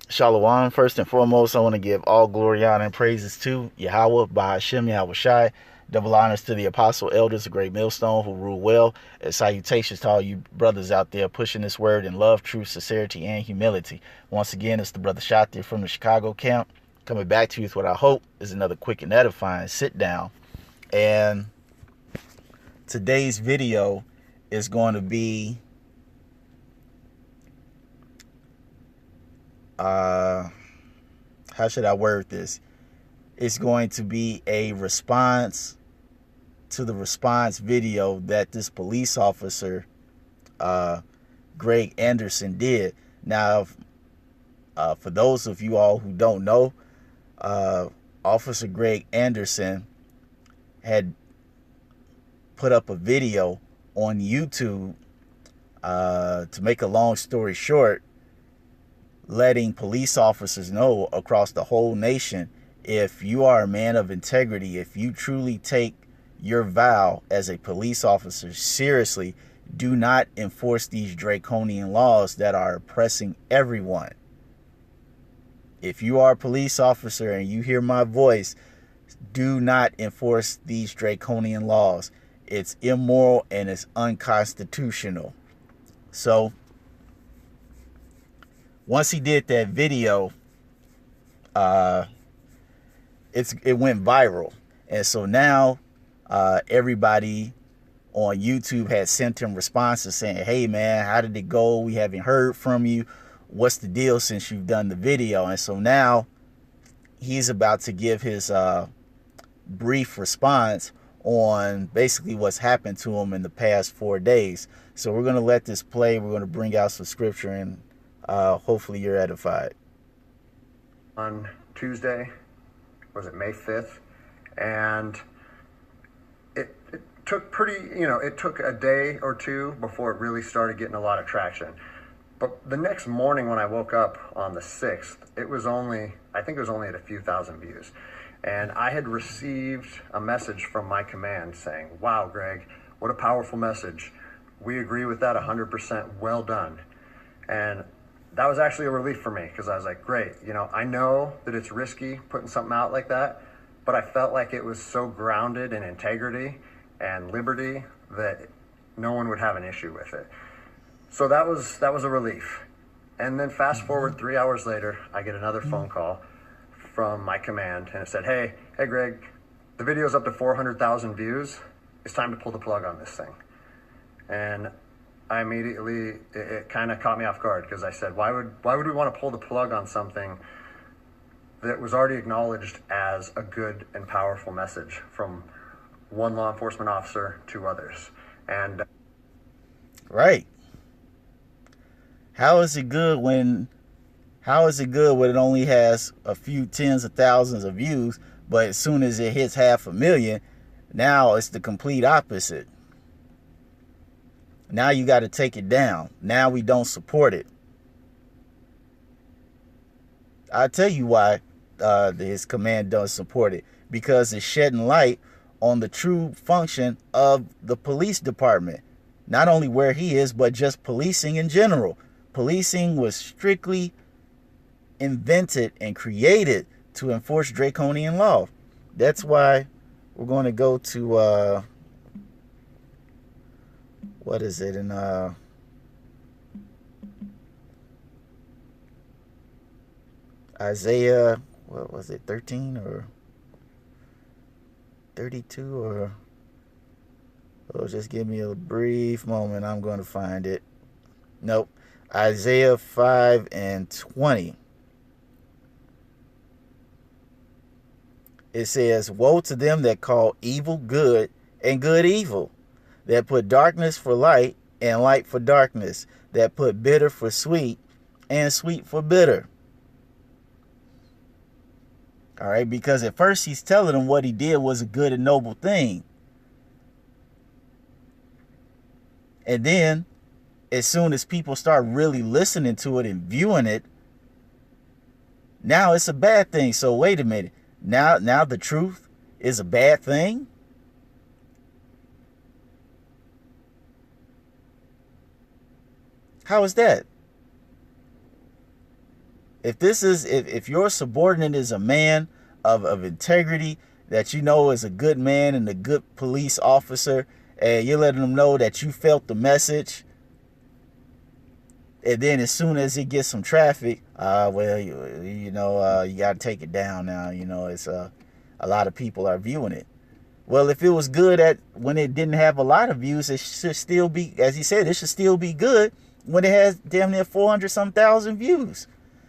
Shalom. First and foremost, I want to give all glory, honor, and praises to Yahweh, Bahashem, Yahweh Shai. Double honors to the apostle elders, the great millstone who rule well. And salutations to all you brothers out there pushing this word in love, truth, sincerity, and humility. Once again, it's the brother Shati from the Chicago camp, coming back to you with what I hope is another quick and edifying sit down. And today's video is going to be how should I word this? It's going to be a response to the response video that this police officer, Greg Anderson, did. Now, for those of you all who don't know, Officer Greg Anderson had put up a video on YouTube, to make a long story short, letting police officers know across the whole nation, if you are a man of integrity, if you truly take your vow as a police officer seriously, do not enforce these draconian laws that are oppressing everyone. If you are a police officer and you hear my voice, do not enforce these draconian laws. It's immoral and it's unconstitutional. So once he did that video, it went viral. And so now everybody on YouTube had sent him responses saying, hey man, how did it go? We haven't heard from you. What's the deal since you've done the video? And so now he's about to give his brief response on basically what's happened to him in the past 4 days. So we're going to let this play. We're going to bring out some scripture, and hopefully you're edified. On Tuesday, was it May 5th? And it took it took a day or two before it really started getting a lot of traction. But the next morning when I woke up on the 6th, I think it was only at a few thousand views. And I had received a message from my command saying, wow, Greg, what a powerful message. We agree with that 100%. Well done. And that was actually a relief for me, because I was like, great, I know that it's risky putting something out like that, but I felt like it was so grounded in integrity and liberty that no one would have an issue with it. So that was a relief. And then fast forward 3 hours later, I get another phone call from my command, and it said, hey Greg, the video's up to 400,000 views. It's time to pull the plug on this thing. And I immediately, it kind of caught me off guard, because I said, why would we want to pull the plug on something that was already acknowledged as a good and powerful message from one law enforcement officer to others? And right. How is it good when it only has a few tens of thousands of views, but as soon as it hits 500,000, now it's the complete opposite? Now you got to take it down. Now we don't support it. I'll tell you why his command doesn't support it. Because it's shedding light on the true function of the police department. Not only where he is, but just policing in general. Policing was strictly invented and created to enforce draconian law. That's why we're going to go to what is it in Isaiah, what was it, 13 or 32, or just give me a brief moment, I'm going to find it. Nope. Isaiah 5:20. It says, woe to them that call evil good and good evil, that put darkness for light and light for darkness, that put bitter for sweet and sweet for bitter. All right, because at first he's telling them what he did was a good and noble thing. And then as soon as people start really listening to it and viewing it, now it's a bad thing. So wait a minute. Now the truth is a bad thing? How is that? If your subordinate is a man of integrity, that you know is a good man and a good police officer, and you're letting them know that you felt the message, and then as soon as it gets some traffic, well, you got to take it down now. It's a lot of people are viewing it. Well, if it was good when it didn't have a lot of views, it should still be, as he said, it should still be good when it has damn near 400 some thousand views.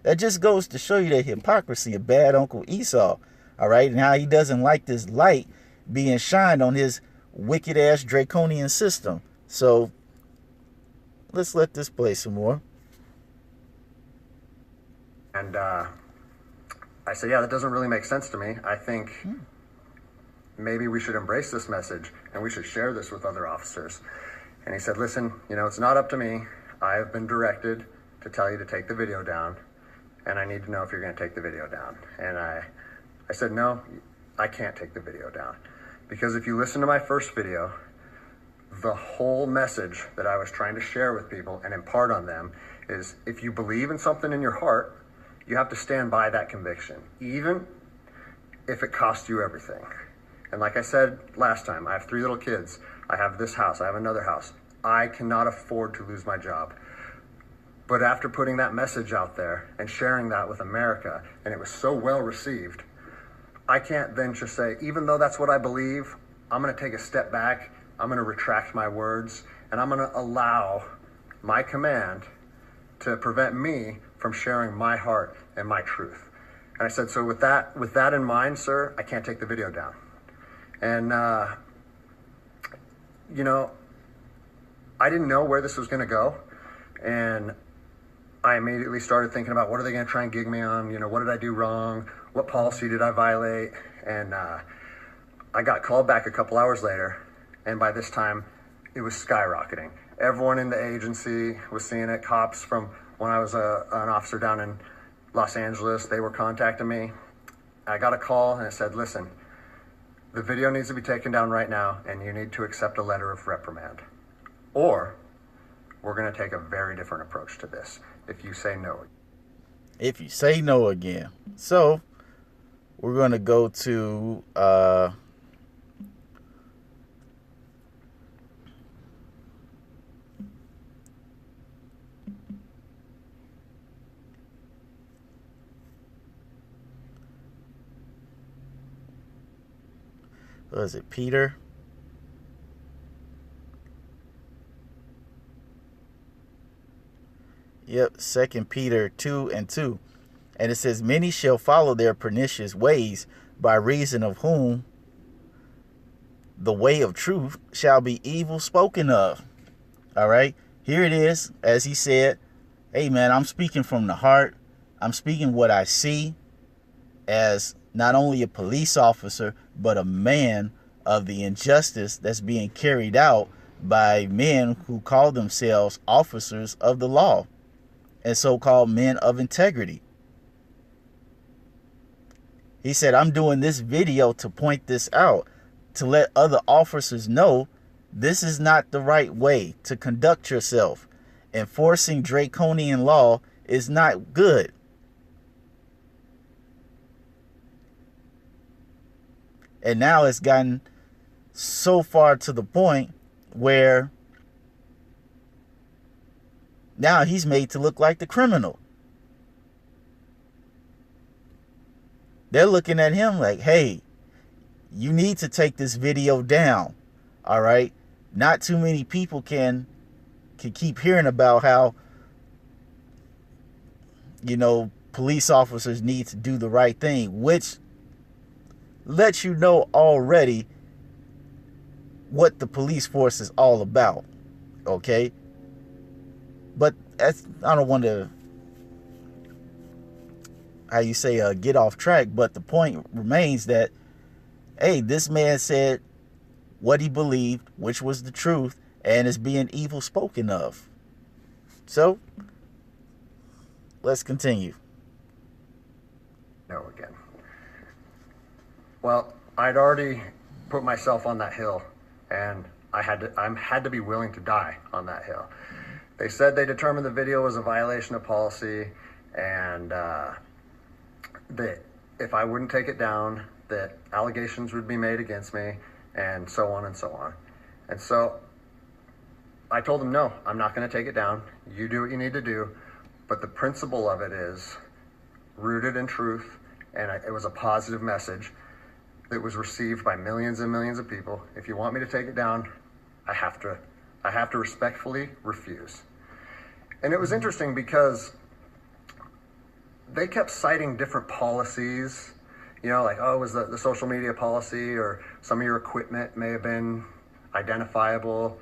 That just goes to show you the hypocrisy of bad Uncle Esau, all right, and how he doesn't like this light being shined on his wicked ass draconian system. So let's let this play some more. And I said, yeah, that doesn't really make sense to me. I think maybe we should embrace this message and we should share this with other officers. And he said, listen, it's not up to me. I have been directed to tell you to take the video down, and I need to know if you're going to take the video down. And I said, no, I can't take the video down. Because if you listen to my first video, the whole message that I was trying to share with people and impart on them is, if you believe in something in your heart, you have to stand by that conviction, even if it costs you everything. And like I said last time, I have 3 little kids. I have this house. I have another house. I cannot afford to lose my job. But after putting that message out there and sharing that with America, and it was so well received, I can't then just say, even though that's what I believe, I'm going to take a step back. I'm going to retract my words, and I'm going to allow my command to prevent me from sharing my heart and my truth. And I said, so with that in mind, sir, I can't take the video down. And, I didn't know where this was going to go. And I immediately started thinking about, what are they going to try and gig me on? What did I do wrong? What policy did I violate? And I got called back a couple hours later. And by this time, it was skyrocketing. Everyone in the agency was seeing it. Cops from when I was an officer down in Los Angeles, they were contacting me. I got a call and it said, listen, the video needs to be taken down right now, and you need to accept a letter of reprimand. Or we're going to take a very different approach to this if you say no. If you say no again. So we're going to go to was it Peter? Yep, 2 Peter 2:2. And it says, many shall follow their pernicious ways, by reason of whom the way of truth shall be evil spoken of. All right, here it is. As he said, hey man, I'm speaking from the heart. I'm speaking what I see as not only a police officer, but a man of the injustice that's being carried out by men who call themselves officers of the law and so-called men of integrity. He said, I'm doing this video to point this out, to let other officers know this is not the right way to conduct yourself. Enforcing draconian law is not good. And now it's gotten so far to the point where now he's made to look like the criminal. They're looking at him like, hey, you need to take this video down. All right. Not too many people can keep hearing about how, police officers need to do the right thing, which lets you know already what the police force is all about. Okay. But I don't want to, get off track. But the point remains that, hey, this man said what he believed, which was the truth, and is being evil spoken of. So, let's continue. No again. Well, I'd already put myself on that hill, and I had to be willing to die on that hill. They said they determined the video was a violation of policy, and that if I wouldn't take it down, that allegations would be made against me, and so on and so on. And so I told him, no, I'm not going to take it down. You do what you need to do. But the principle of it is rooted in truth, and it was a positive message that was received by millions and millions of people. If you want me to take it down, I have to respectfully refuse. And it was interesting because they kept citing different policies, you know, like, oh, it was the social media policy, or some of your equipment may have been identifiable.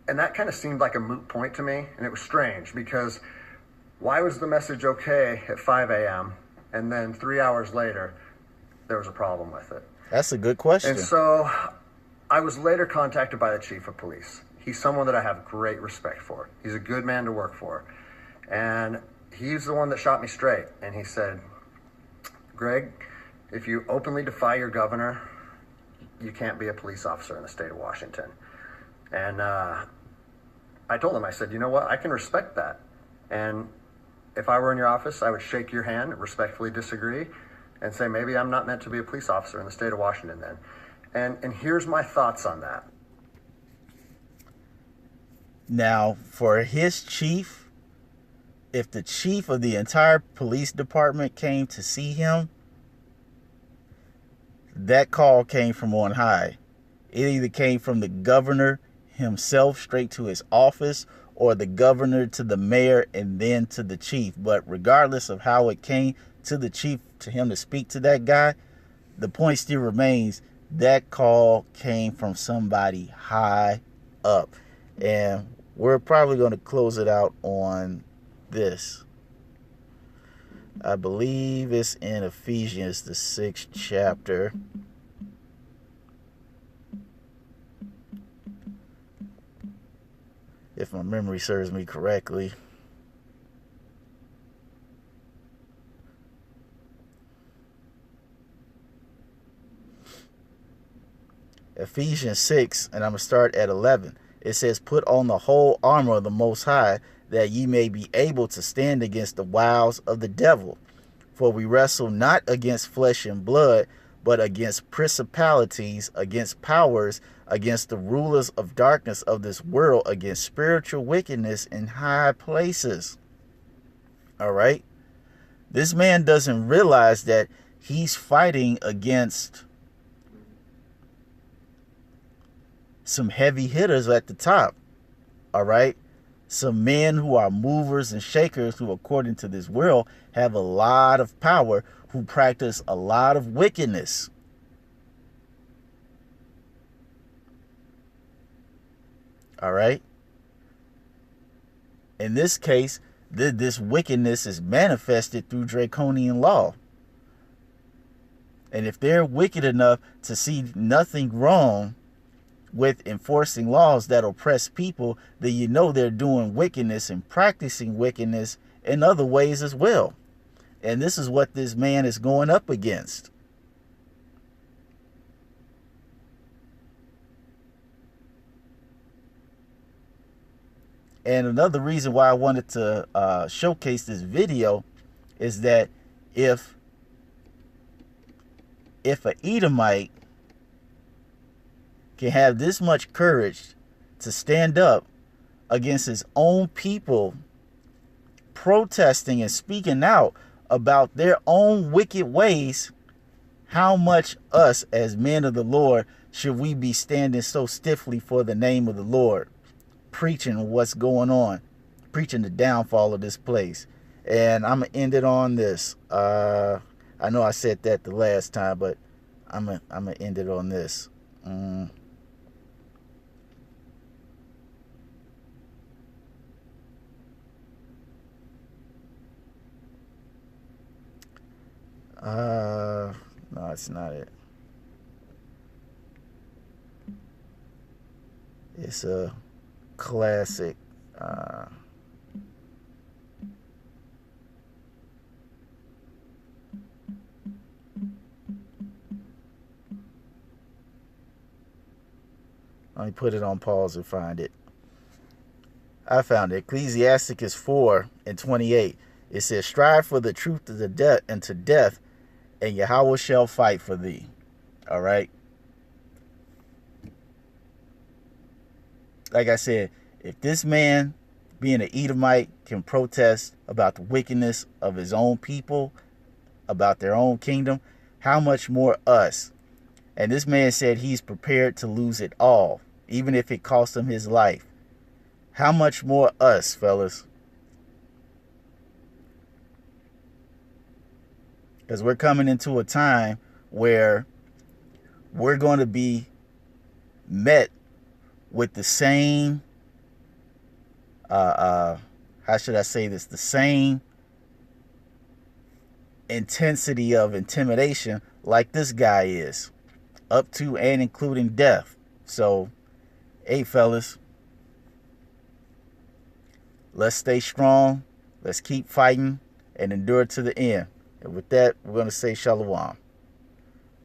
And that kind of seemed like a moot point to me. And it was strange because why was the message okay at 5 a.m. and then 3 hours later, there was a problem with it? That's a good question. And so I was later contacted by the chief of police. He's someone that I have great respect for. He's a good man to work for. And he's the one that shot me straight. And he said, Greg, if you openly defy your governor, you can't be a police officer in the state of Washington. And I told him, I said, you know what, I can respect that. And if I were in your office, I would shake your hand, respectfully disagree, and say, maybe I'm not meant to be a police officer in the state of Washington then. And here's my thoughts on that. Now, for his chief, if the chief of the entire police department came to see him, that call came from on high. It either came from the governor himself straight to his office, or the governor to the mayor and then to the chief. But regardless of how it came to the chief, to him to speak to that guy, the point still remains that call came from somebody high up. And we're probably going to close it out on this. I believe it's in Ephesians, the 6th chapter. If my memory serves me correctly. Ephesians 6, and I'm going to start at 11. It says, put on the whole armor of the Most High, that ye may be able to stand against the wiles of the devil. For we wrestle not against flesh and blood, but against principalities, against powers, against the rulers of darkness of this world, against spiritual wickedness in high places. All right. This man doesn't realize that he's fighting against some heavy hitters at the top. All right. Some men who are movers and shakers, who according to this world have a lot of power, who practice a lot of wickedness. All right. In this case, this wickedness is manifested through draconian law. And if they're wicked enough to see nothing wrong with enforcing laws that oppress people, then you know they're doing wickedness and practicing wickedness in other ways as well. And this is what this man is going up against. And another reason why I wanted to showcase this video is that if an Edomite can have this much courage to stand up against his own people, protesting and speaking out about their own wicked ways, how much us as men of the Lord should we be standing so stiffly for the name of the Lord, preaching what's going on, preaching the downfall of this place. And I'm going to end it on this. I know I said that the last time, but I'm going to end it on this. No, it's not it. It's a classic. Let me put it on pause and find it. I found it. Ecclesiasticus 4:28. It says, strive for the truth to the death and to death, and Yahweh shall fight for thee. All right. Like I said, if this man, being an Edomite, can protest about the wickedness of his own people, about their own kingdom, how much more us? And this man said he's prepared to lose it all, even if it costs him his life. How much more us, fellas? Because we're coming into a time where we're going to be met with the same, how should I say this? The same intensity of intimidation like this guy is, up to and including death. So, hey, fellas, let's stay strong. Let's keep fighting and endure to the end. And with that, we're going to say shalom.